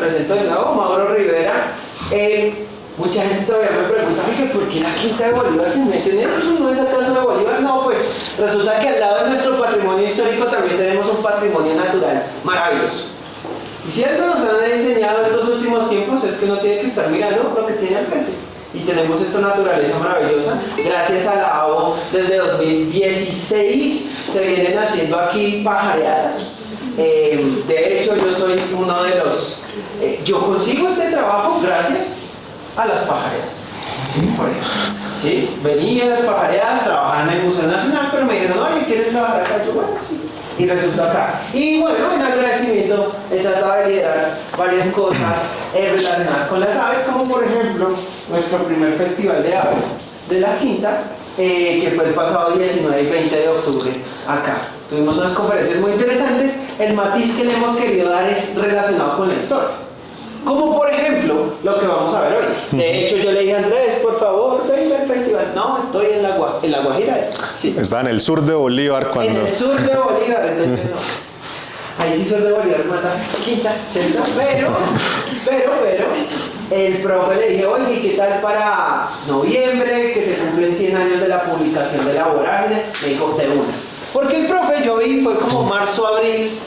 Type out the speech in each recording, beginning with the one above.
presento de nuevo, Mauro Rivera. Mucha gente todavía me pregunta, ¿por qué la Quinta de Bolívar se mete en eso? ¿No es acaso de Bolívar? No, pues resulta que al lado de nuestro patrimonio histórico también tenemos un patrimonio natural maravilloso. Y si algo nos han enseñado estos últimos tiempos es que uno tiene que estar mirando lo que tiene al frente. Y tenemos esta naturaleza maravillosa. Gracias a la ABO, desde 2016 se vienen haciendo aquí pajareadas. De hecho, yo soy uno de los... yo consigo este trabajo gracias a las pajareadas. ¿Sí? Venía a las pajareadas, trabajaba en el Museo Nacional, pero me dijeron, oye, ¿quieres trabajar acá? Yo, bueno, sí. Y resulta acá. Y bueno, en agradecimiento he tratado de liderar varias cosas relacionadas con las aves, como por ejemplo nuestro primer festival de aves de la Quinta, que fue el pasado 19 y 20 de octubre acá. Tuvimos unas conferencias muy interesantes. El matiz que le hemos querido dar es relacionado con la historia. Como por ejemplo, lo que vamos a ver hoy. De hecho, yo le dije a Andrés, por favor, venga al festival. No, estoy en la Guajira. ¿Sí? Está en el sur de Bolívar cuando... En el sur de Bolívar, entonces no. Ahí sí sur de Bolívar, mata Quinta, ¿cierto? Pero, el profe le dije, oye, ¿qué tal para noviembre, que se cumplen 100 años de la publicación de La Vorágine? Me dijo, de una. Porque el profe, yo vi, fue como marzo, abril.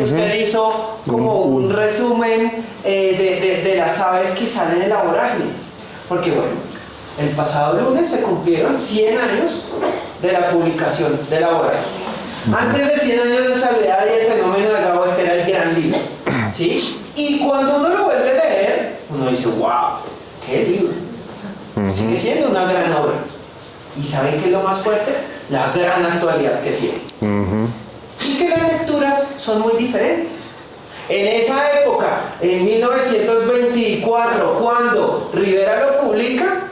Usted hizo como un resumen de las aves que salen de La Vorágine. Porque bueno, el pasado lunes se cumplieron 100 años de la publicación de La Vorágine. Antes de 100 años de Soledad y el fenómeno de Gabo, este era el gran libro. ¿Sí? Y cuando uno lo vuelve a leer, uno dice, wow, qué libro. Sigue siendo una gran obra. ¿Y saben qué es lo más fuerte? La gran actualidad que tiene. Y que las lecturas son muy diferentes. En esa época, en 1924, cuando Rivera lo publica,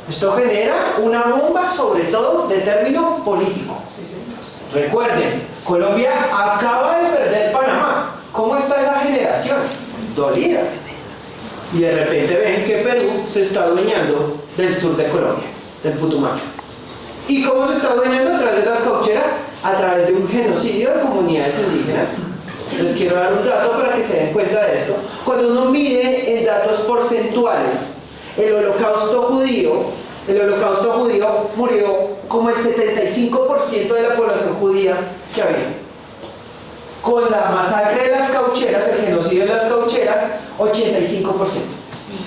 esto genera una bomba, sobre todo de término político. Recuerden, Colombia acaba de perder Panamá. ¿Cómo está esa generación? Dolida. Y de repente ven que Perú se está adueñando del sur de Colombia, del Putumayo. ¿Y cómo se está adueñando? A través de las caucheras, a través de un genocidio de comunidades indígenas. Les quiero dar un dato para que se den cuenta de esto. Cuando uno mide en datos porcentuales, el holocausto judío murió como el 75% de la población judía que había. Con la masacre de las caucheras, el genocidio de las caucheras, 85%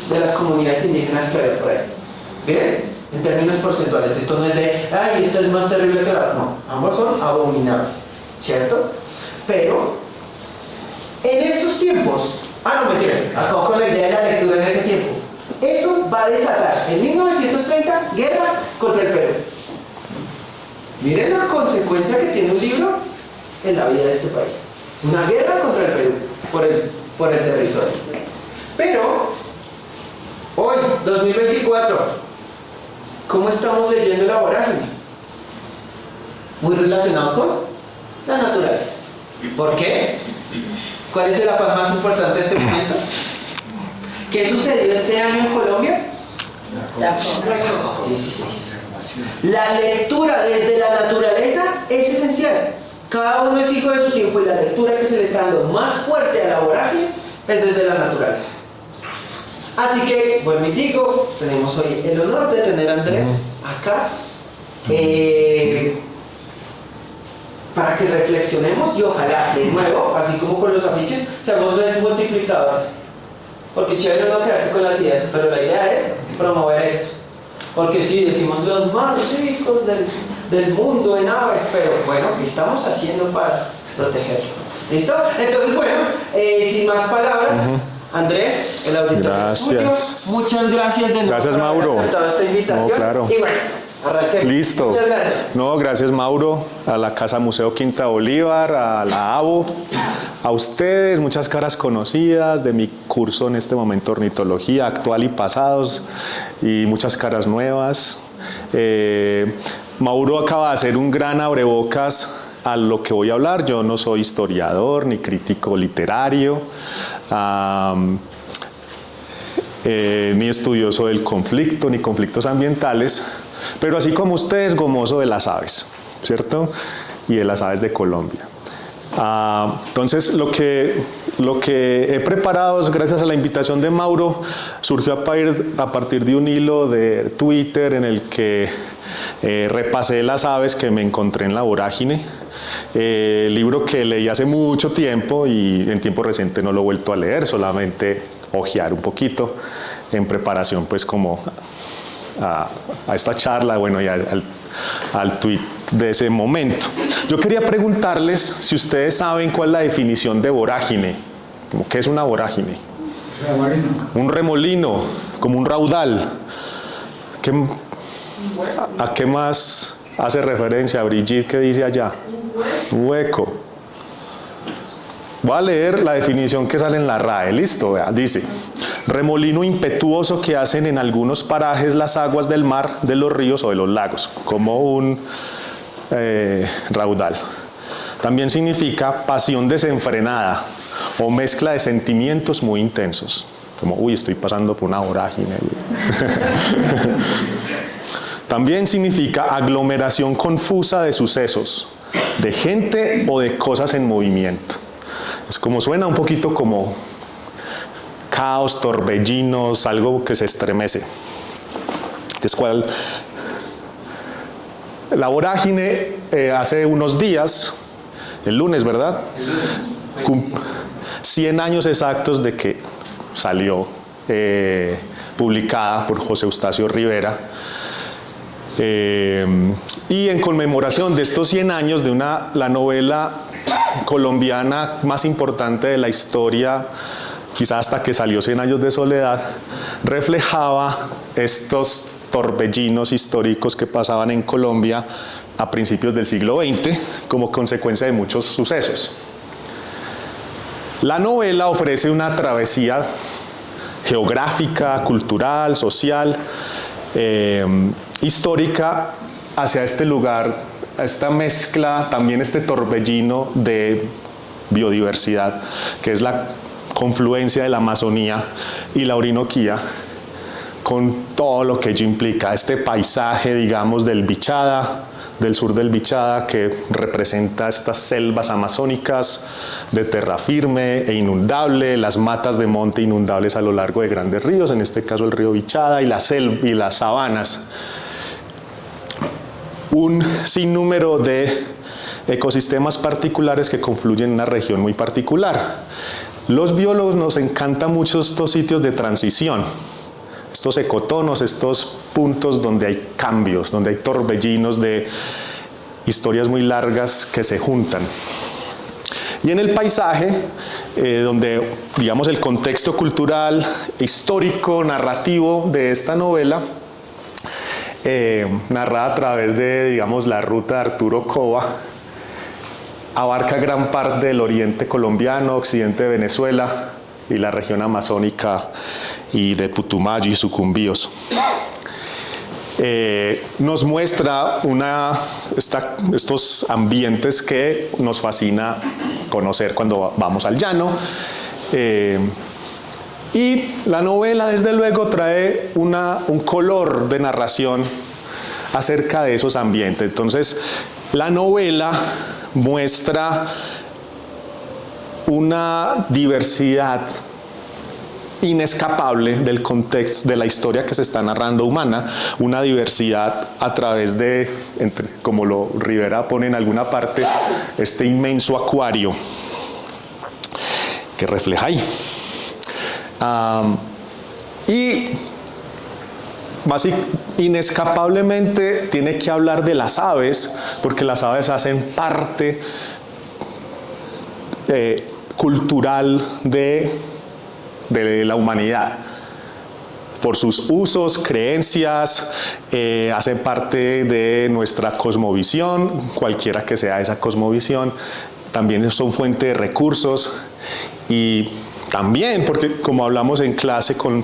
de las comunidades indígenas que había por ahí. ¿Bien? En términos porcentuales, esto no es de, ay, esto es más terrible que la... No, ambos son abominables, ¿cierto? Pero, en estos tiempos, no mentiras, acabo con la idea de la lectura en ese tiempo. Eso va a desatar, en 1930, guerra contra el Perú. Miren la consecuencia que tiene un libro en la vida de este país. Una guerra contra el Perú, por el territorio. Pero, hoy, 2024, ¿cómo estamos leyendo La Vorágine? Muy relacionado con la naturaleza. ¿Por qué? ¿Cuál es el afán más importante de este momento? ¿Qué sucedió este año en Colombia? La COP16. La lectura desde la naturaleza es esencial. Cada uno es hijo de su tiempo y la lectura que se le está dando más fuerte a La Vorágine es desde la naturaleza. Así que, bueno, y digo, tenemos hoy el honor de tener a Andrés acá para que reflexionemos y ojalá, de nuevo, así como con los afiches, seamos redes multiplicadores. Porque chévere no quedarse con las ideas, pero la idea es promover esto. Porque sí, decimos los más ricos del mundo en aves, pero bueno, ¿qué estamos haciendo para protegerlo? ¿Listo? Entonces, bueno, sin más palabras, Andrés, el auditorio es suyo. Muchas gracias de nuevo. Gracias, Mauro. Por haber aceptado esta invitación. No, claro. Y bueno, arranquemos. Listo. Muchas gracias. No, gracias, Mauro, a la Casa Museo Quinta Bolívar, a la ABO, a ustedes, muchas caras conocidas de mi curso en este momento, ornitología actual y pasados, y muchas caras nuevas. Mauro acaba de hacer un gran abrebocas a lo que voy a hablar. Yo no soy historiador ni crítico literario, ni estudioso del conflicto, ni conflictos ambientales, pero así como ustedes, gomoso de las aves, ¿cierto? Y de las aves de Colombia. Entonces, lo que he preparado, gracias a la invitación de Mauro, surgió a partir de un hilo de Twitter en el que repasé las aves que me encontré en la vorágine. Libro que leí hace mucho tiempo y en tiempo reciente no lo he vuelto a leer, solamente hojear un poquito en preparación pues como a esta charla, bueno, y al tweet de ese momento. Yo quería preguntarles si ustedes saben cuál es la definición de vorágine. ¿Qué es una vorágine? Remolino. Un remolino, como un raudal. ¿A qué más hace referencia Brigitte? ¿Qué dice allá? Un hueco. Voy a leer la definición que sale en la RAE. Listo, vea. Dice: remolino impetuoso que hacen en algunos parajes las aguas del mar, de los ríos o de los lagos, como un raudal. También significa pasión desenfrenada o mezcla de sentimientos muy intensos, como uy, estoy pasando por una vorágine. También significa aglomeración confusa de sucesos, de gente o de cosas en movimiento. Es como suena un poquito como caos, torbellinos, algo que se estremece. La vorágine hace unos días, el lunes, ¿verdad? El lunes. 100 años exactos de que salió publicada por José Eustacio Rivera. Y en conmemoración de estos 100 años de la novela colombiana más importante de la historia, quizás hasta que salió 100 años de soledad, reflejaba estos torbellinos históricos que pasaban en Colombia a principios del siglo XX como consecuencia de muchos sucesos. La novela ofrece una travesía geográfica, cultural, social, histórica hacia este lugar, esta mezcla, también este torbellino de biodiversidad, que es la confluencia de la Amazonía y la Orinoquía, con todo lo que ello implica, este paisaje, digamos, del Bichada, del sur del Bichada, que representa estas selvas amazónicas de terra firme e inundable, las matas de monte inundables a lo largo de grandes ríos, en este caso el río Bichada, y las sabanas. Un sinnúmero de ecosistemas particulares que confluyen en una región muy particular. Los biólogos nos encantan mucho estos sitios de transición, estos ecotonos, estos puntos donde hay cambios, donde hay torbellinos de historias muy largas que se juntan. Y en el paisaje, donde, digamos, el contexto cultural, histórico, narrativo de esta novela, narrada a través de, digamos, la ruta de Arturo Cova, abarca gran parte del oriente colombiano, occidente de Venezuela y la región amazónica y de Putumayo y Sucumbíos. Nos muestra estos ambientes que nos fascina conocer cuando vamos al llano. Y la novela, desde luego, trae un color de narración acerca de esos ambientes. Entonces, la novela muestra una diversidad inescapable del contexto de la historia que se está narrando humana, una diversidad a través de, como lo Rivera pone en alguna parte, este inmenso acuario que refleja ahí. Y inescapablemente tiene que hablar de las aves, porque las aves hacen parte cultural de la humanidad. Por sus usos, creencias, hacen parte de nuestra cosmovisión, cualquiera que sea esa cosmovisión. También son fuente de recursos y también, porque como hablamos en clase con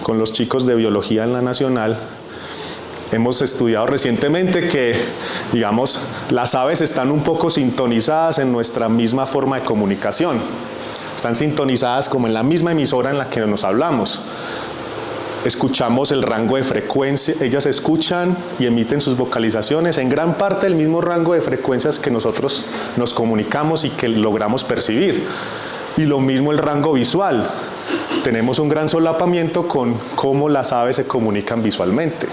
los chicos de biología en la Nacional, hemos estudiado recientemente que, digamos, las aves están un poco sintonizadas en nuestra misma forma de comunicación. Están sintonizadas como en la misma emisora en la que nos hablamos. escuchamos el rango de frecuencia, ellas escuchan y emiten sus vocalizaciones en gran parte el mismo rango de frecuencias que nosotros nos comunicamos y que logramos percibir. Y lo mismo el rango visual. Tenemos un gran solapamiento con cómo las aves se comunican visualmente.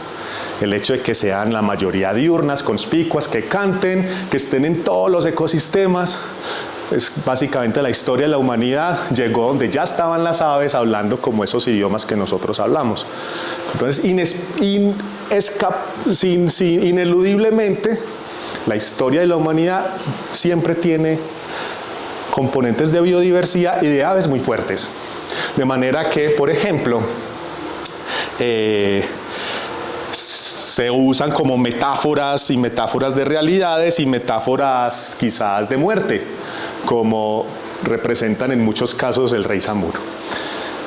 El hecho de que sean la mayoría diurnas, conspicuas, que canten, que estén en todos los ecosistemas, es básicamente la historia de la humanidad. Llegó donde ya estaban las aves hablando como esos idiomas que nosotros hablamos. Entonces, ineludiblemente, la historia de la humanidad siempre tiene componentes de biodiversidad y de aves muy fuertes. De manera que, por ejemplo, se usan como metáforas y metáforas de realidades y metáforas quizás de muerte, como representan en muchos casos el rey Samuro.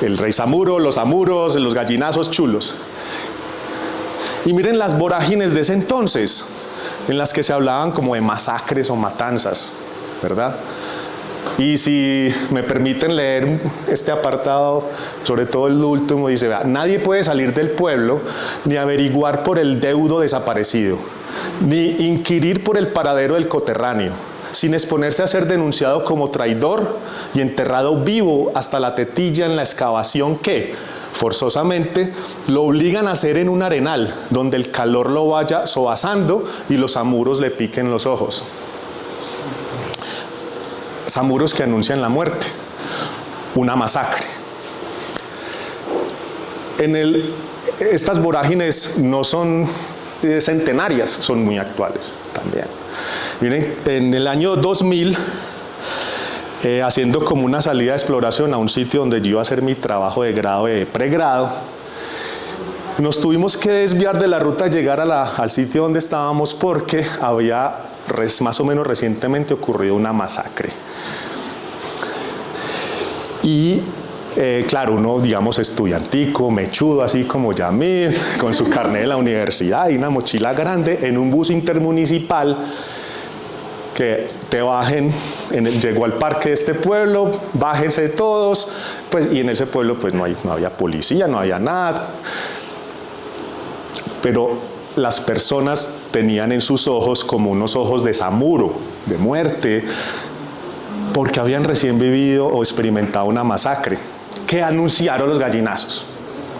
El rey Samuro, los amuros, los gallinazos chulos. Y miren las vorágines de ese entonces, en las que se hablaban como de masacres o matanzas, ¿verdad? Y si me permiten leer este apartado, sobre todo el último, dice: nadie puede salir del pueblo ni averiguar por el deudo desaparecido, ni inquirir por el paradero del coterráneo, sin exponerse a ser denunciado como traidor y enterrado vivo hasta la tetilla en la excavación que, forzosamente, lo obligan a hacer en un arenal, donde el calor lo vaya sobazando y los amuros le piquen los ojos. Samuros que anuncian la muerte, una masacre. Estas vorágines no son centenarias, son muy actuales también. Miren, en el año 2000, haciendo como una salida de exploración a un sitio donde yo iba a hacer mi trabajo de grado, de pregrado, nos tuvimos que desviar de la ruta, llegar al sitio donde estábamos, porque había más o menos recientemente ocurrido una masacre. Y claro, uno, digamos, estudiantico, mechudo, así como Yamid, con su carnet de la universidad y una mochila grande, en un bus intermunicipal, que te bajen, llegó al parque de este pueblo, bájense todos, pues, y en ese pueblo pues no había policía, no había nada, pero las personas tenían en sus ojos como unos ojos de Samuro, de muerte, porque habían recién vivido o experimentado una masacre que anunciaron los gallinazos.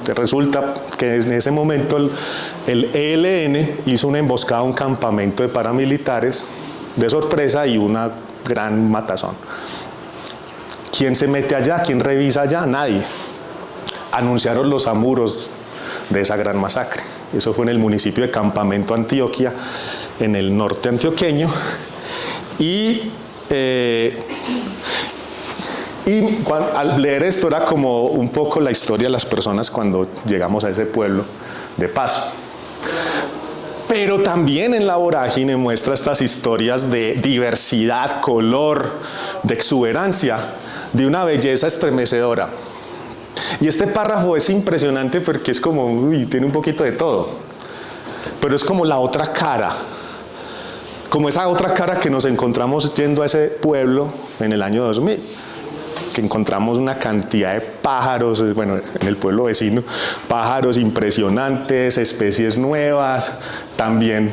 Resulta que en ese momento el ELN hizo una emboscada a un campamento de paramilitares de sorpresa y una gran matazón. ¿Quién se mete allá? ¿Quién revisa allá? Nadie. Anunciaron los amuros de esa gran masacre. Eso fue en el municipio de Campamento, Antioquia, en el norte antioqueño. Y al leer esto era como un poco la historia de las personas cuando llegamos a ese pueblo de paso. Pero también en la vorágine muestra estas historias de diversidad, color, de exuberancia, de una belleza estremecedora. Y este párrafo es impresionante porque es como, tiene un poquito de todo, pero es como la otra cara, como esa otra cara que nos encontramos yendo a ese pueblo en el año 2000, que encontramos una cantidad de pájaros, bueno, en el pueblo vecino, pájaros impresionantes, especies nuevas, también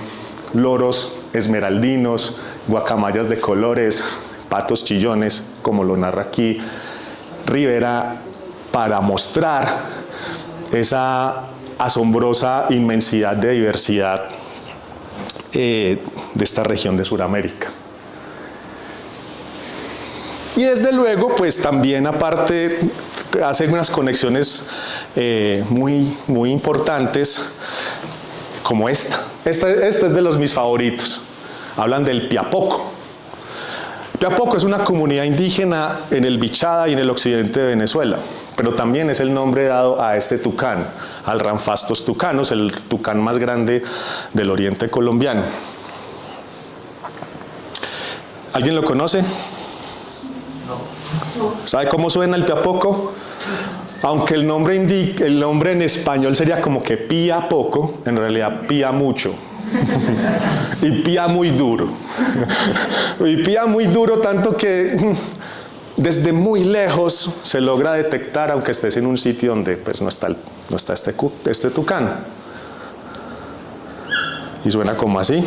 loros esmeraldinos, guacamayas de colores, patos chillones, como lo narra aquí Rivera, para mostrar esa asombrosa inmensidad de diversidad de esta región de Sudamérica. Y desde luego, pues también aparte hace unas conexiones muy importantes, como esta. Esta es de los mis favoritos. Hablan del Piapoco. Piapoco es una comunidad indígena en el Bichada y en el occidente de Venezuela, pero también es el nombre dado a este tucán, al Ramphastos tucanus, el tucán más grande del oriente colombiano. ¿Alguien lo conoce? ¿Sabe cómo suena el Piapoco? Aunque el nombre en español sería como que pía poco, en realidad pía mucho. Y pía muy duro. Y pía muy duro tanto que desde muy lejos se logra detectar, aunque estés en un sitio donde pues, no está no está este tucán. Y suena como así.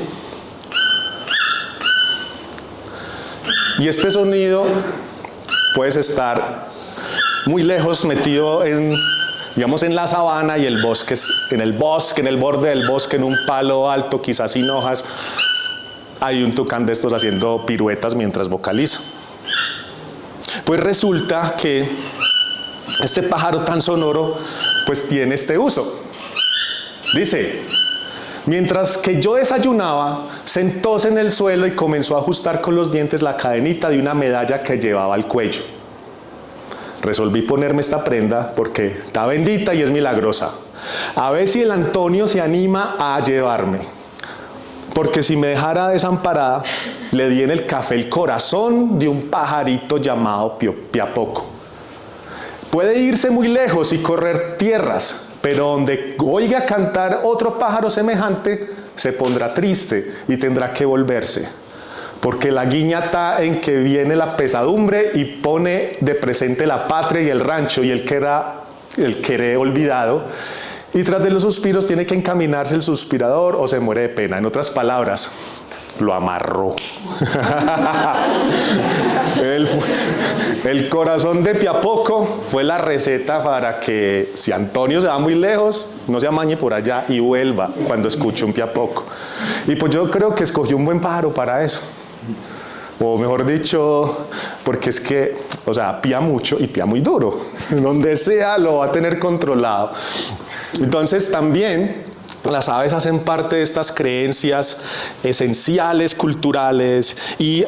Y este sonido puedes estar muy lejos, metido en, digamos, en la sabana y el bosque, en el borde del bosque, en un palo alto, quizás sin hojas, hay un tucán de estos haciendo piruetas mientras vocaliza. Pues resulta que este pájaro tan sonoro, pues tiene este uso. Dice: mientras que yo desayunaba, sentóse en el suelo y comenzó a ajustar con los dientes la cadenita de una medalla que llevaba al cuello. Resolví ponerme esta prenda porque está bendita y es milagrosa. A ver si el Antonio se anima a llevarme. Porque si me dejara desamparada, le di en el café el corazón de un pajarito llamado piapoco. Puede irse muy lejos y correr tierras, pero donde oiga cantar otro pájaro semejante, se pondrá triste y tendrá que volverse. Porque la guiña está en que viene la pesadumbre y pone de presente la patria y el rancho y el querer olvidado. Y tras de los suspiros tiene que encaminarse el suspirador o se muere de pena. En otras palabras, lo amarró. El corazón de piapoco fue la receta para que si Antonio se va muy lejos, no se amañe por allá y vuelva cuando escuche un piapoco. Y pues yo creo que escogió un buen pájaro para eso. O mejor dicho, porque es que, o sea, pía mucho y pía muy duro. Donde sea lo va a tener controlado. Entonces también las aves hacen parte de estas creencias esenciales, culturales, y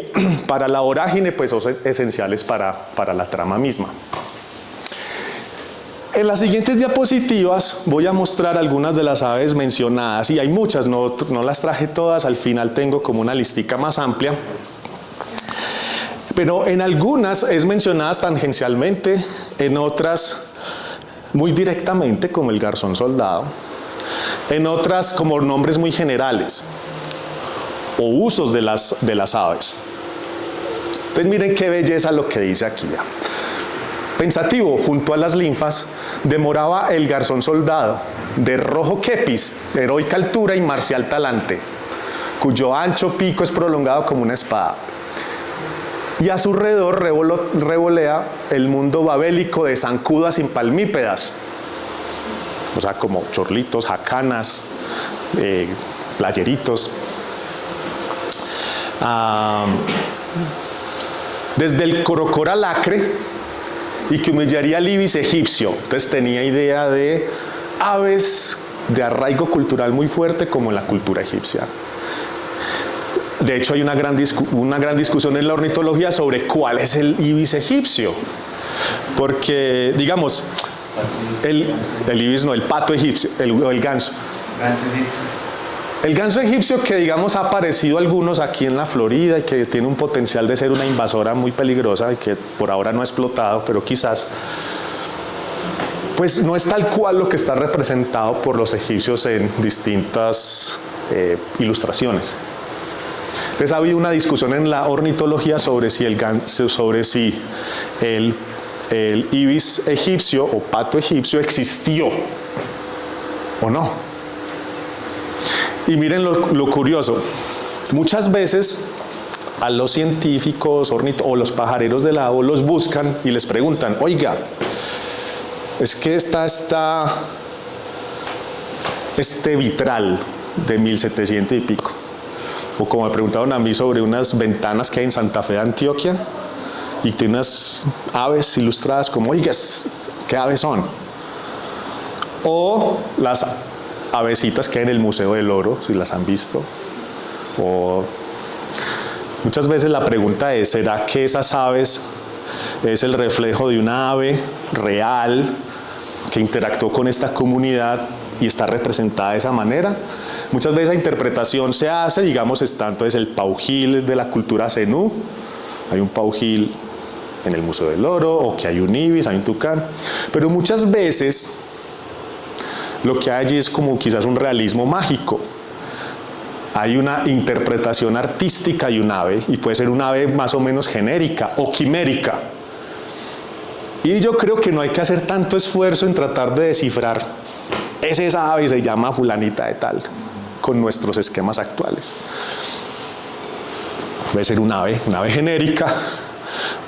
para la vorágine pues son esenciales para la trama misma. En las siguientes diapositivas voy a mostrar algunas de las aves mencionadas, y hay muchas, no las traje todas, al final tengo como una listica más amplia. Pero en algunas es mencionadas tangencialmente, en otras muy directamente, como el garzón soldado, en otras como nombres muy generales o usos de las aves. Entonces miren qué belleza lo que dice aquí. Pensativo, junto a las linfas, demoraba el garzón soldado, de rojo quepis, heroica altura y marcial talante, cuyo ancho pico es prolongado como una espada. Y a su alrededor revolea el mundo babélico de zancudas impalmípedas, o sea, como chorlitos, jacanas, playeritos. Desde el corocora lacre, y que humillaría al ibis egipcio. Entonces tenía idea de aves de arraigo cultural muy fuerte como en la cultura egipcia. De hecho, hay una gran discusión en la ornitología sobre cuál es el ibis egipcio. Porque, digamos, el ibis no, el pato egipcio, el ganso. El ganso egipcio, que digamos ha aparecido algunos aquí en la Florida y que tiene un potencial de ser una invasora muy peligrosa y que por ahora no ha explotado, pero quizás, pues no es tal cual lo que está representado por los egipcios en distintas ilustraciones. Entonces ha habido una discusión en la ornitología sobre si el ibis egipcio o pato egipcio existió o no. Y miren lo curioso, muchas veces a los científicos o los pajareros del lago los buscan y les preguntan: oiga, es que está este vitral de 1700 y pico. O como me preguntaron a mí sobre unas ventanas que hay en Santa Fe de Antioquia y tiene unas aves ilustradas, como, oiga, ¿qué aves son? O las avecitas que hay en el Museo del Oro, si las han visto. O muchas veces la pregunta es: ¿será que esas aves es el reflejo de una ave real que interactuó con esta comunidad y está representada de esa manera? Muchas veces la interpretación se hace, digamos, está entonces el paujil de la cultura zenú, hay un paujil en el Museo del Oro, o que hay un ibis, hay un tucán, pero muchas veces lo que hay allí es como quizás un realismo mágico. Hay una interpretación artística de un ave, y puede ser un ave más o menos genérica o quimérica. Y yo creo que no hay que hacer tanto esfuerzo en tratar de descifrar, es esa ave y se llama fulanita de tal, con nuestros esquemas actuales. Puede ser un ave genérica,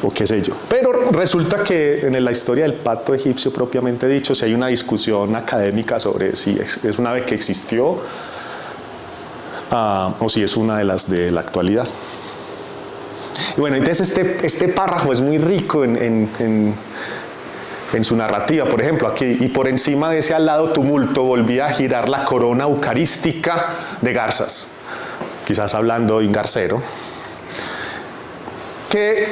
o qué sé yo. Pero resulta que en la historia del pato egipcio propiamente dicho, si hay una discusión académica sobre si es un ave que existió o si es una de las de la actualidad. Y bueno, entonces este párrafo es muy rico en su narrativa. Por ejemplo, aquí, y por encima de ese alado tumulto volvía a girar la corona eucarística de garzas, quizás hablando de un garcero, que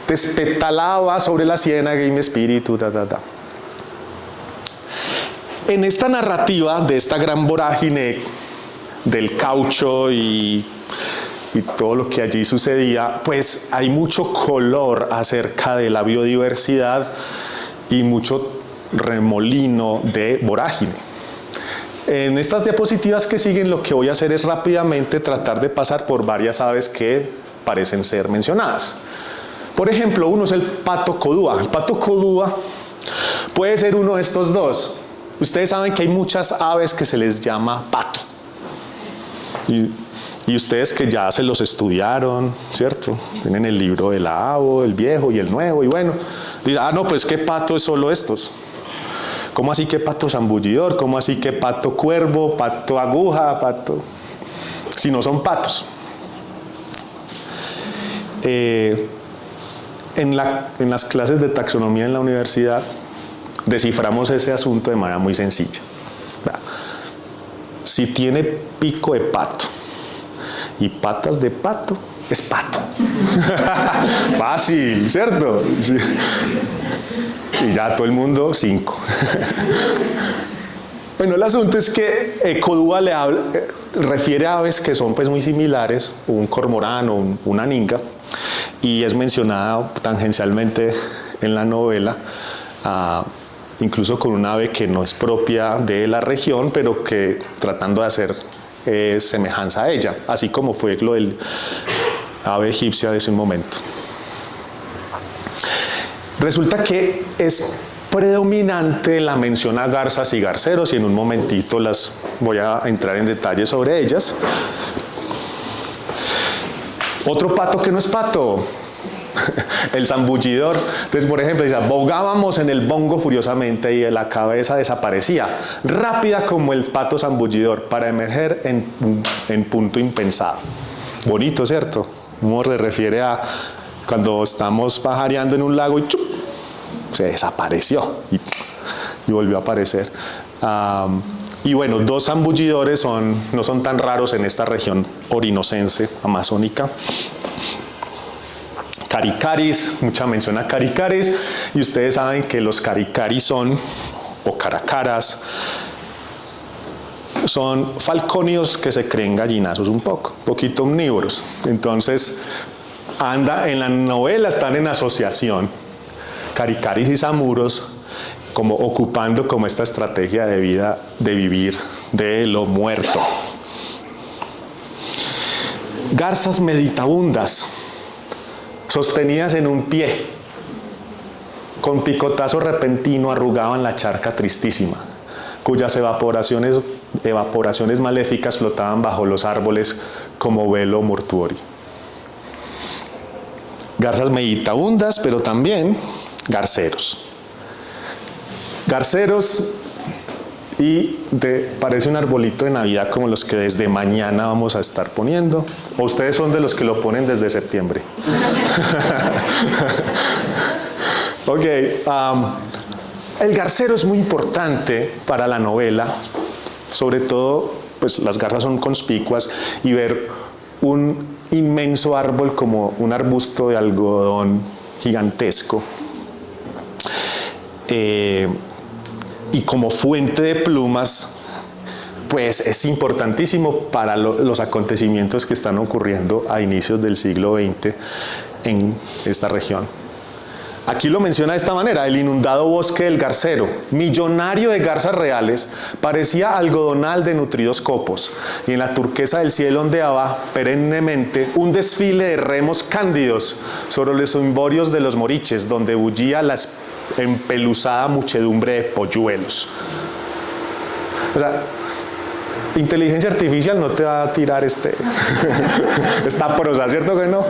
despetalaba sobre la ciénaga y mi espíritu, En esta narrativa de esta gran vorágine del caucho y todo lo que allí sucedía, pues hay mucho color acerca de la biodiversidad y mucho remolino de vorágine. En estas diapositivas que siguen, lo que voy a hacer es rápidamente tratar de pasar por varias aves que parecen ser mencionadas. Por ejemplo, uno es el pato codúa. El pato codúa puede ser uno de estos dos. Ustedes saben que hay muchas aves que se les llama pato. Y ustedes que ya se los estudiaron, ¿cierto? Tienen el libro de la avo, el viejo y el nuevo, y bueno, dirán, no, pues ¿qué pato es solo estos? ¿Cómo así que pato zambullidor? ¿Cómo así que pato cuervo, pato aguja, pato? Si no son patos. En las clases de taxonomía en la universidad desciframos ese asunto de manera muy sencilla. Si tiene pico de pato y patas de pato, es pato. Fácil, ¿cierto? Sí. Y ya todo el mundo, 5. Bueno, el asunto es que codúa refiere a aves que son pues muy similares, un cormorán o una ninga, y es mencionada tangencialmente en la novela, incluso con un ave que no es propia de la región, pero que tratando de hacer semejanza a ella, así como fue lo del ave egipcia de ese momento. Resulta que es predominante la mención a garzas y garceros, y en un momentito las voy a entrar en detalle sobre ellas. Otro pato que no es pato, el zambullidor. Entonces, por ejemplo, dice, bogábamos en el bongo furiosamente y la cabeza desaparecía, rápida como el pato zambullidor, para emerger en punto impensado. Bonito, ¿cierto? Como se refiere a cuando estamos pajareando en un lago y ¡chup! Se desapareció y volvió a aparecer. Y bueno, 2 zambullidores no son tan raros en esta región orinocense, amazónica. Caricaris, mucha mención a caricaris, y ustedes saben que los caricaris o caracaras, son falcónidos que se creen gallinazos un poquito omnívoros. Entonces, en la novela están en asociación, caricaris y zamuros, como ocupando como esta estrategia de vida, de vivir de lo muerto. Garzas meditabundas, sostenidas en un pie, con picotazo repentino arrugaban la charca tristísima, cuyas evaporaciones maléficas flotaban bajo los árboles como velo mortuorio. Garzas meditabundas, pero también garceros. Garceros parece un arbolito de Navidad como los que desde mañana vamos a estar poniendo. ¿O ustedes son de los que lo ponen desde septiembre? Ok. El garcero es muy importante para la novela. Sobre todo, pues las garzas son conspicuas, y ver un inmenso árbol como un arbusto de algodón gigantesco. Y como fuente de plumas, pues es importantísimo para los acontecimientos que están ocurriendo a inicios del siglo XX en esta región. Aquí lo menciona de esta manera: el inundado bosque del Garcero, millonario de garzas reales, parecía algodonal de nutridos copos, y en la turquesa del cielo ondeaba perennemente un desfile de remos cándidos sobre los cimborios de los moriches, donde bullía la empeluzada muchedumbre de polluelos. O sea, inteligencia artificial no te va a tirar esta prosa, ¿cierto que no?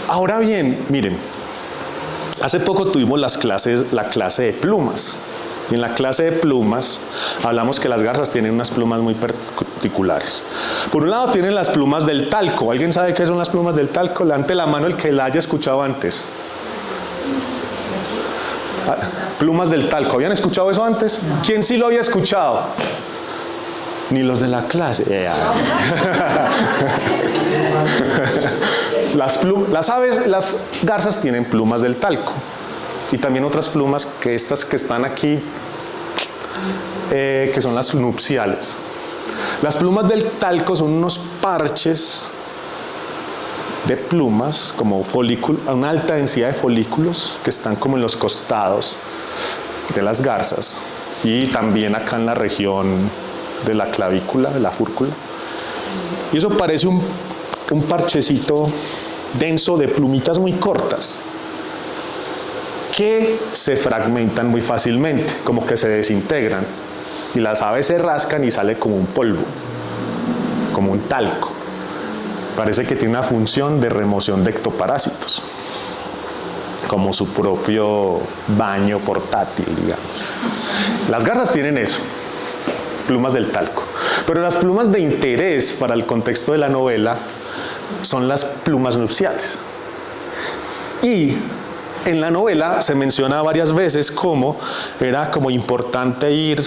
Ahora bien, miren, hace poco tuvimos la clase de plumas. Y en la clase de plumas hablamos que las garzas tienen unas plumas muy particulares. Por un lado tienen las plumas del talco. ¿Alguien sabe qué son las plumas del talco? Levante la mano el que la haya escuchado antes. Plumas del talco. ¿Habían escuchado eso antes? ¿Quién sí lo había escuchado? Ni los de la clase. Las garzas tienen plumas del talco. Y también otras plumas que estas que están aquí, que son las nupciales. Las plumas del talco son unos parches de plumas, como una alta densidad de folículos que están como en los costados de las garzas y también acá en la región de la clavícula, de la fúrcula. Y eso parece un parchecito denso de plumitas muy cortas que se fragmentan muy fácilmente, como que se desintegran, y las aves se rascan y sale como un polvo, como un talco. Parece que tiene una función de remoción de ectoparásitos, como su propio baño portátil, digamos. Las garzas tienen eso, plumas del talco. Pero las plumas de interés para el contexto de la novela son las plumas nupciales. Y en la novela se menciona varias veces cómo era como importante ir,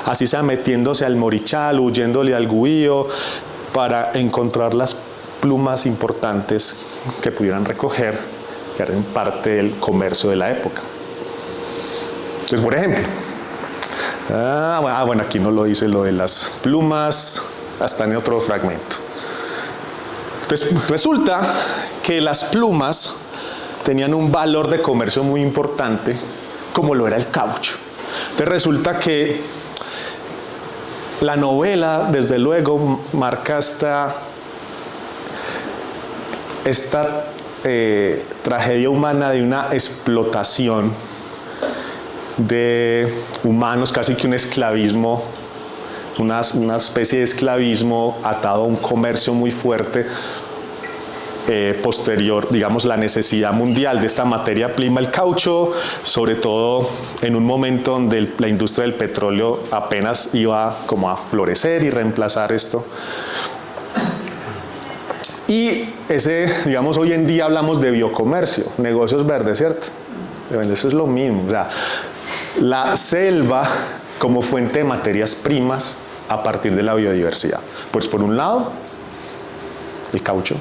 así sea metiéndose al morichal, huyéndole al guío, para encontrar las plumas importantes que pudieran recoger, que eran parte del comercio de la época. Entonces, por ejemplo, bueno, aquí no lo dice lo de las plumas, hasta en otro fragmento. Entonces, resulta que las plumas tenían un valor de comercio muy importante, como lo era el caucho. Entonces resulta que la novela, desde luego, marca esta tragedia humana de una explotación de humanos, casi que un esclavismo, una especie de esclavismo atado a un comercio muy fuerte, posterior, digamos, la necesidad mundial de esta materia prima, el caucho, sobre todo en un momento donde la industria del petróleo apenas iba como a florecer y reemplazar esto. Y digamos, hoy en día hablamos de biocomercio, negocios verdes, ¿cierto? Eso es lo mismo. O sea, la selva como fuente de materias primas a partir de la biodiversidad. Pues por un lado, el caucho.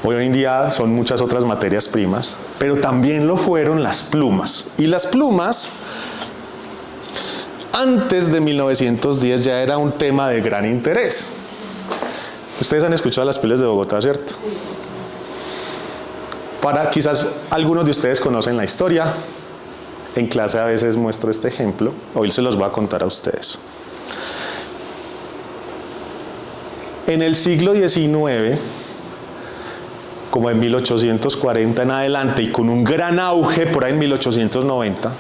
Hoy en día son muchas otras materias primas, pero también lo fueron las plumas. Y las plumas, antes de 1910, ya era un tema de gran interés. Ustedes han escuchado las pieles de Bogotá, ¿cierto? Quizás algunos de ustedes conocen la historia. En clase a veces muestro este ejemplo. Hoy se los voy a contar a ustedes. En el siglo XIX, como en 1840 en adelante, y con un gran auge por ahí en 1890,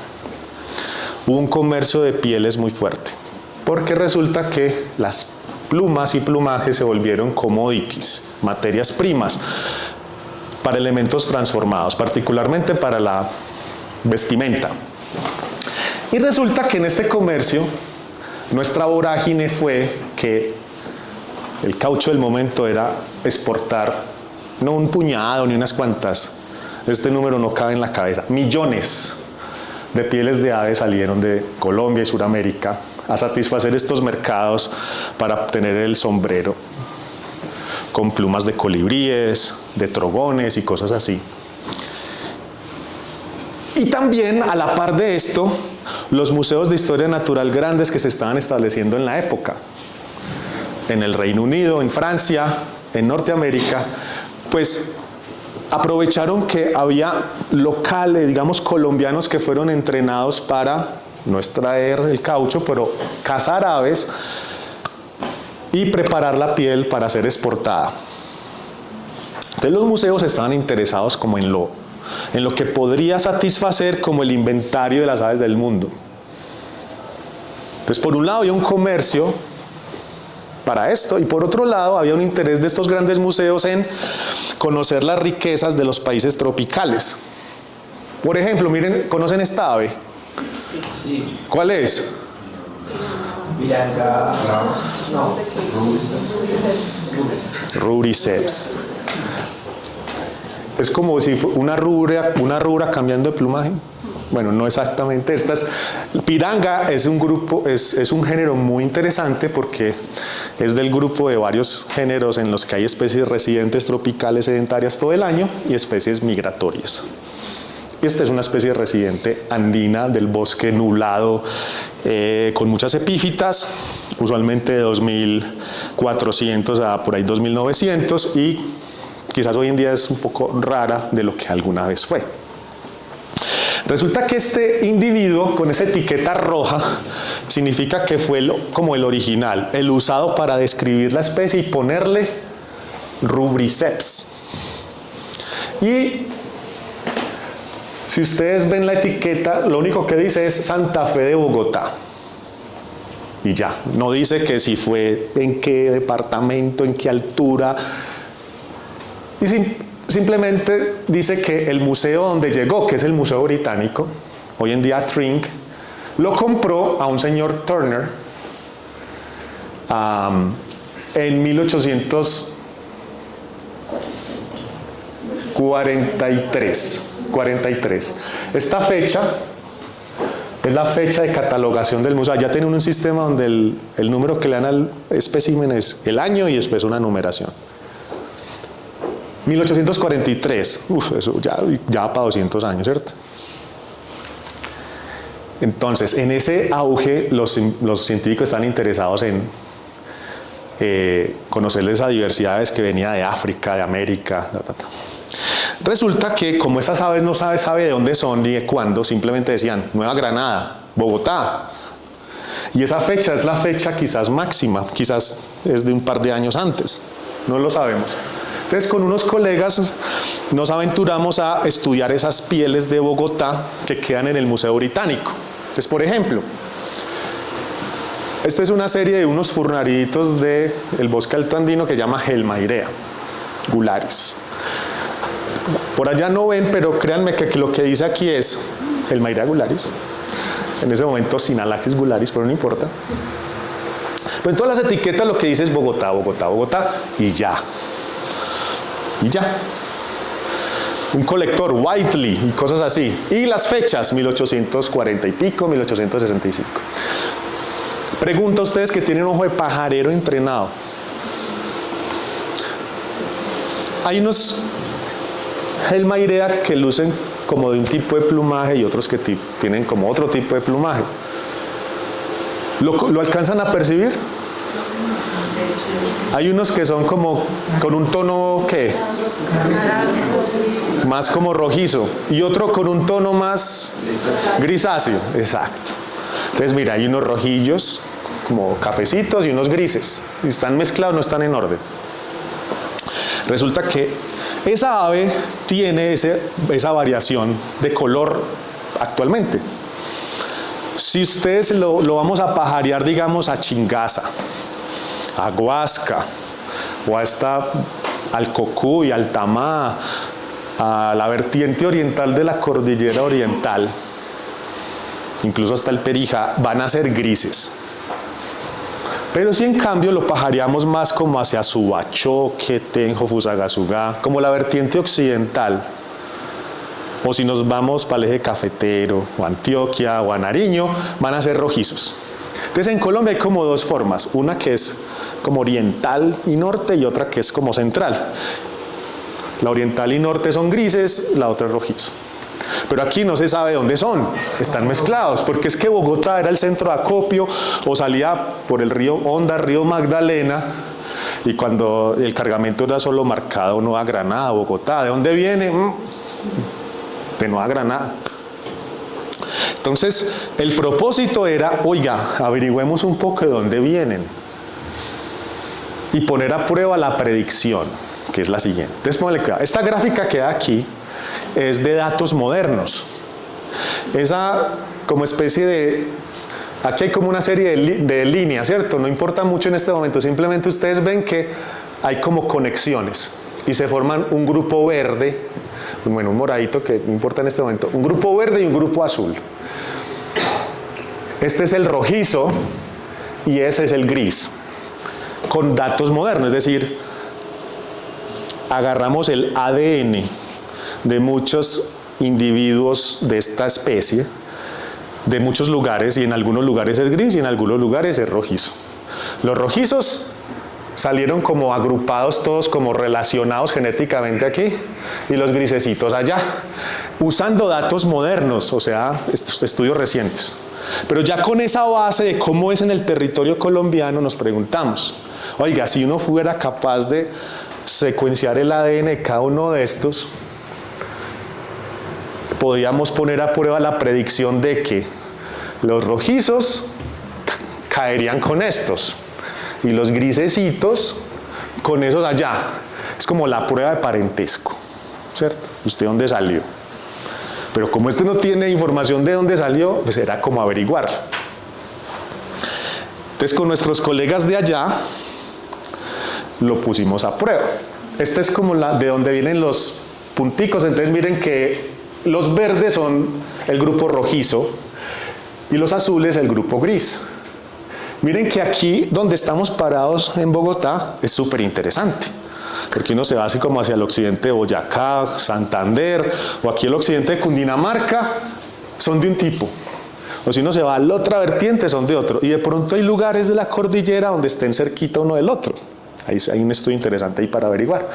hubo un comercio de pieles muy fuerte, porque resulta que las plumas y plumajes se volvieron commodities, materias primas, para elementos transformados, particularmente para la vestimenta. Y resulta que en este comercio, nuestra vorágine fue que el caucho del momento era exportar no un puñado ni unas cuantas, este número no cabe en la cabeza, millones de pieles de aves salieron de Colombia y Sudamérica a satisfacer estos mercados para obtener el sombrero con plumas de colibríes, de trogones y cosas así. Y también, a la par de esto, los museos de historia natural grandes que se estaban estableciendo en la época, en el Reino Unido, en Francia, en Norteamérica, pues aprovecharon que había locales, digamos colombianos, que fueron entrenados para no extraer el caucho, pero cazar aves y preparar la piel para ser exportada. Entonces los museos estaban interesados como en lo que podría satisfacer como el inventario de las aves del mundo. Entonces, por un lado había un comercio para esto, y por otro lado había un interés de estos grandes museos en conocer las riquezas de los países tropicales. Por ejemplo, miren, ¿conocen esta ave? Sí. ¿Cuál es? Piranga. No. Rubriceps. Es como si una rubra cambiando de plumaje. Bueno, no exactamente. Piranga es un grupo, es un género muy interesante porque es del grupo de varios géneros en los que hay especies residentes tropicales sedentarias todo el año y especies migratorias. Esta es una especie residente andina del bosque nublado con muchas epífitas, usualmente de 2400 a por ahí 2900, y quizás hoy en día es un poco rara de lo que alguna vez fue. Resulta que este individuo con esa etiqueta roja significa que fue como el original, el usado para describir la especie y ponerle Rubriceps. Y si ustedes ven la etiqueta, lo único que dice es Santa Fe de Bogotá. Y ya, no dice que si fue en qué departamento, en qué altura. Y simplemente dice que el museo donde llegó, que es el Museo Británico, hoy en día Trink, lo compró a un señor Turner en 1843. Esta fecha es la fecha de catalogación del museo. Ya tienen un sistema donde el número que le dan al espécimen es el año y después una numeración. 1843, eso ya para 200 años, ¿cierto? Entonces, en ese auge, los científicos están interesados en conocer esa diversidad que venía de África, de América, Resulta que como esas aves no sabe de dónde son ni de cuándo, simplemente decían Nueva Granada, Bogotá. Y esa fecha es la fecha quizás máxima, quizás es de un par de años antes, no lo sabemos. Entonces, con unos colegas nos aventuramos a estudiar esas pieles de Bogotá que quedan en el Museo Británico. Entonces, por ejemplo, esta es una serie de unos furnariditos del bosque alto andino que se llama Helmairea gularis. Por allá no ven, pero créanme que lo que dice aquí es Helmairea gularis. En ese momento Sinalaxis gularis, pero no importa. Pero en todas las etiquetas lo que dice es Bogotá, Bogotá, Bogotá y ya. Y ya. Un colector, Whiteley y cosas así. Y las fechas, 1840 y pico, 1865. Pregunta a ustedes que tienen ojo de pajarero entrenado. Hay unos Helmairea que lucen como de un tipo de plumaje y otros que tienen como otro tipo de plumaje. ¿Lo alcanzan a percibir? Hay unos que son como con un tono, ¿qué? Más como rojizo. Y otro con un tono más grisáceo. Exacto. Entonces, mira, hay unos rojillos, como cafecitos, y unos grises. Si están mezclados, no están en orden. Resulta que esa ave tiene esa variación de color actualmente. Si ustedes lo vamos a pajarear, digamos, a Chingaza, a Huasca, o al Cocuy, al Tamá, a la vertiente oriental de la cordillera oriental, incluso hasta el Perijá, van a ser grises. Pero si en cambio lo pajareamos más como hacia Subachoque, Tenjo, Fusagasugá, como la vertiente occidental, o si nos vamos para el eje cafetero, o Antioquia, o a Nariño, van a ser rojizos. Entonces en Colombia hay como dos formas, una que es como oriental y norte y otra que es como central. La oriental y norte son grises, la otra es rojizo. Pero aquí no se sabe dónde son, están mezclados, porque es que Bogotá era el centro de acopio o salía por el río Honda, río Magdalena, y cuando el cargamento era solo marcado Nueva Granada, Bogotá. ¿De dónde viene? De Nueva Granada. Entonces, el propósito era, oiga, averigüemos un poco de dónde vienen y poner a prueba la predicción, que es la siguiente. Entonces, póngale cuidado. Esta gráfica que da aquí es de datos modernos. Esa como especie de... Aquí hay como una serie de líneas, ¿cierto? No importa mucho en este momento, simplemente ustedes ven que hay como conexiones y se forman un grupo verde, bueno, un moradito que no importa en este momento, un grupo verde y un grupo azul. Este es el rojizo y ese es el gris, con datos modernos, es decir, agarramos el ADN de muchos individuos de esta especie, de muchos lugares, y en algunos lugares es gris y en algunos lugares es rojizo. Los rojizos salieron como agrupados todos, como relacionados genéticamente aquí, y los grisecitos allá, usando datos modernos, o sea, estos estudios recientes. Pero ya con esa base de cómo es en el territorio colombiano nos preguntamos, oiga, si uno fuera capaz de secuenciar el ADN de cada uno de estos, podíamos poner a prueba la predicción de que los rojizos caerían con estos y los grisecitos con esos allá. Es como la prueba de parentesco, ¿cierto? ¿Usted dónde salió? Pero como este no tiene información de dónde salió, pues era como averiguar. Entonces, con nuestros colegas de allá lo pusimos a prueba. Esta es como la de donde vienen los punticos. Entonces miren que los verdes son el grupo rojizo y los azules el grupo gris. Miren que aquí donde estamos parados en Bogotá es súper interesante, porque uno se va así como hacia el occidente de Boyacá, Santander, o aquí el occidente de Cundinamarca, son de un tipo. O si uno se va a la otra vertiente, son de otro. Y de pronto hay lugares de la cordillera donde estén cerquita uno del otro. Ahí hay un estudio interesante ahí para averiguar.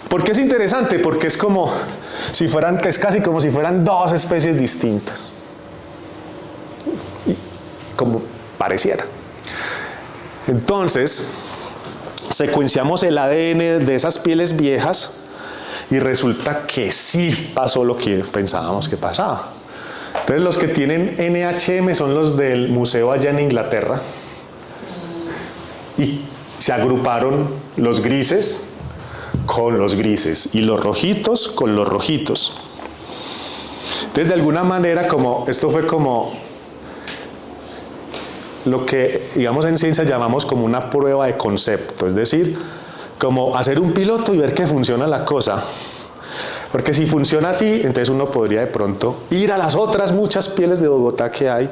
¿Por qué es interesante? Porque es como si fueran, es casi como si fueran dos especies distintas. Y como pareciera. Entonces, secuenciamos el ADN de esas pieles viejas y resulta que sí pasó lo que pensábamos que pasaba. Entonces, los que tienen NHM son los del museo allá en Inglaterra. Y se agruparon los grises con los grises y los rojitos con los rojitos. Entonces, de alguna manera, como esto fue como lo que, digamos, en ciencia llamamos como una prueba de concepto, es decir, como hacer un piloto y ver que funciona la cosa. Porque si funciona así, entonces uno podría de pronto ir a las otras muchas pieles de Bogotá que hay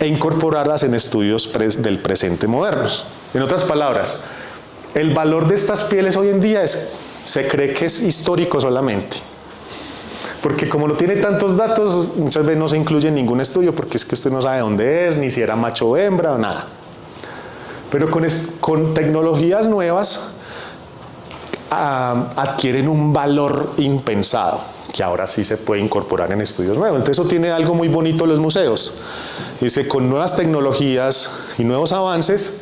e incorporarlas en estudios del presente modernos. En otras palabras, el valor de estas pieles hoy en día se cree que es histórico solamente. Porque como no tiene tantos datos, muchas veces no se incluye en ningún estudio porque es que usted no sabe dónde es, ni si era macho o hembra o nada. Pero con tecnologías nuevas adquieren un valor impensado, que ahora sí se puede incorporar en estudios nuevos. Entonces eso tiene algo muy bonito en los museos. Dice, con nuevas tecnologías y nuevos avances,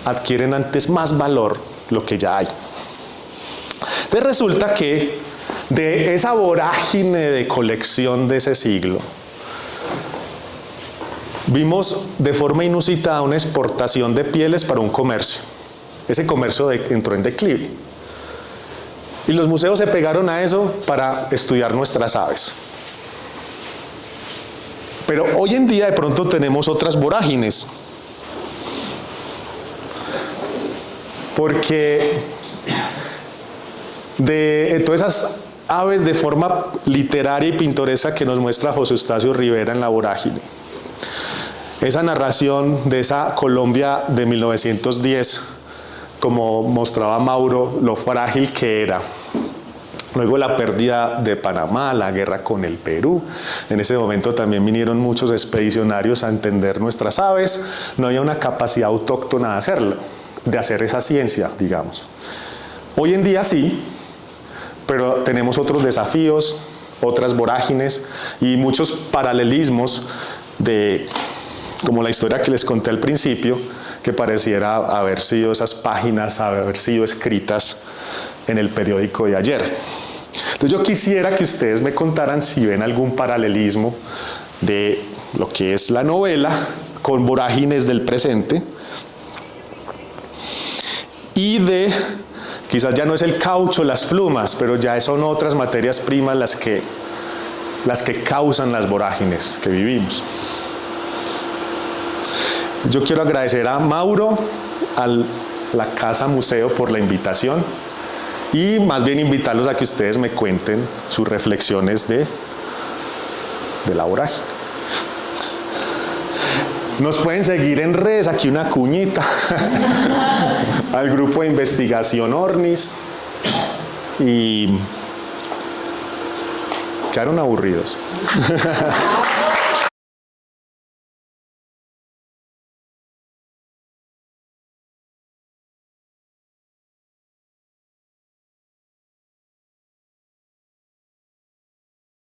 adquieren antes más valor lo que ya hay. Entonces resulta que de esa vorágine de colección de ese siglo, vimos de forma inusitada una exportación de pieles para un comercio. Ese comercio entró en declive. Y los museos se pegaron a eso para estudiar nuestras aves. Pero hoy en día de pronto tenemos otras vorágines. Porque de todas esas aves de forma literaria y pintoresca que nos muestra José Eustacio Rivera en La Vorágine, esa narración de esa Colombia de 1910, como mostraba Mauro, lo frágil que era. Luego la pérdida de Panamá, la guerra con el Perú. En ese momento también vinieron muchos expedicionarios a entender nuestras aves. No había una capacidad autóctona de hacerlo, de hacer esa ciencia, digamos. Hoy en día sí, pero tenemos otros desafíos, otras vorágines y muchos paralelismos de como la historia que les conté al principio, que pareciera haber sido esas páginas, haber sido escritas en el periódico de ayer. Entonces yo quisiera que ustedes me contaran si ven algún paralelismo de lo que es la novela con vorágines del presente y de, quizás ya no es el caucho, las plumas, pero ya son otras materias primas las que causan las vorágines que vivimos. Yo quiero agradecer a Mauro, a la Casa Museo por la invitación y más bien invitarlos a que ustedes me cuenten sus reflexiones de la vorágine. Nos pueden seguir en redes, aquí una cuñita, al grupo de investigación Ornis y quedaron aburridos.